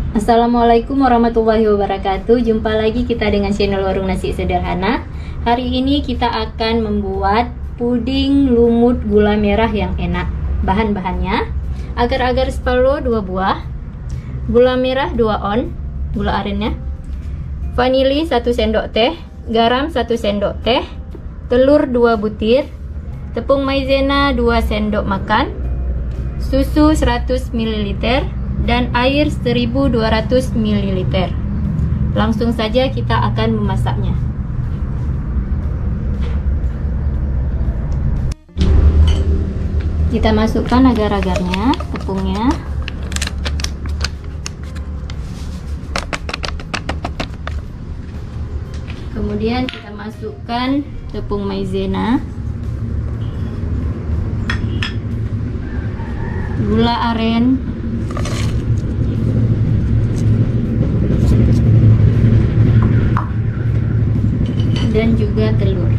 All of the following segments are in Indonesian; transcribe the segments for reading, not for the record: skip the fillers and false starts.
Assalamualaikum warahmatullahi wabarakatuh. Jumpa lagi kita dengan channel Warung Nasi Sederhana. Hari ini kita akan membuat puding lumut gula merah yang enak. Bahan-bahannya: agar-agar Spallo 2 buah, gula merah 2 on, gula arennya, vanili 1 sendok teh, garam 1 sendok teh, telur 2 butir, tepung maizena 2 sendok makan, susu 100 ml, dan air 1200 ml. Langsung saja kita akan memasaknya. Kita masukkan agar-agarnya, tepungnya. Kemudian kita masukkan tepung maizena, gula aren, dan juga telur.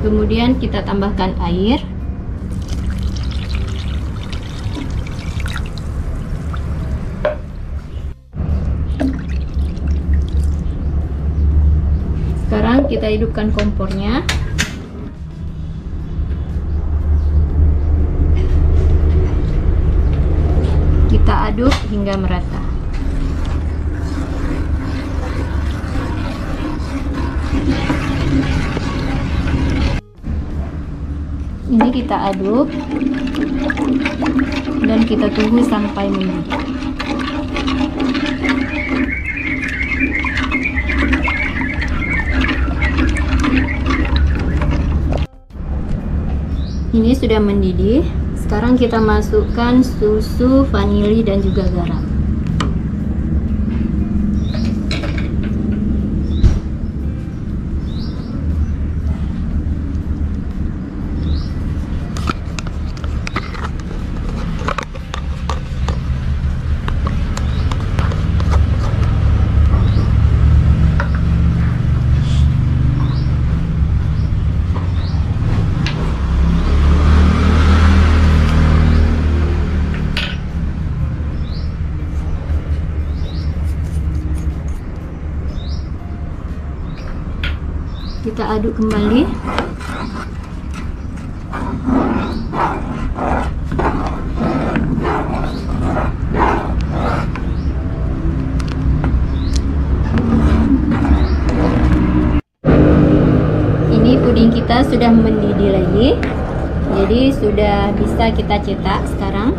Kemudian kita tambahkan air. Sekarang kita hidupkan kompornya. Kita aduk hingga merata. Ini kita aduk dan kita tunggu sampai mendidih. Ini sudah mendidih. Sekarang kita masukkan susu, vanili, dan juga garam. Kita aduk kembali. Ini puding kita sudah mendidih lagi, jadi sudah bisa kita cetak sekarang.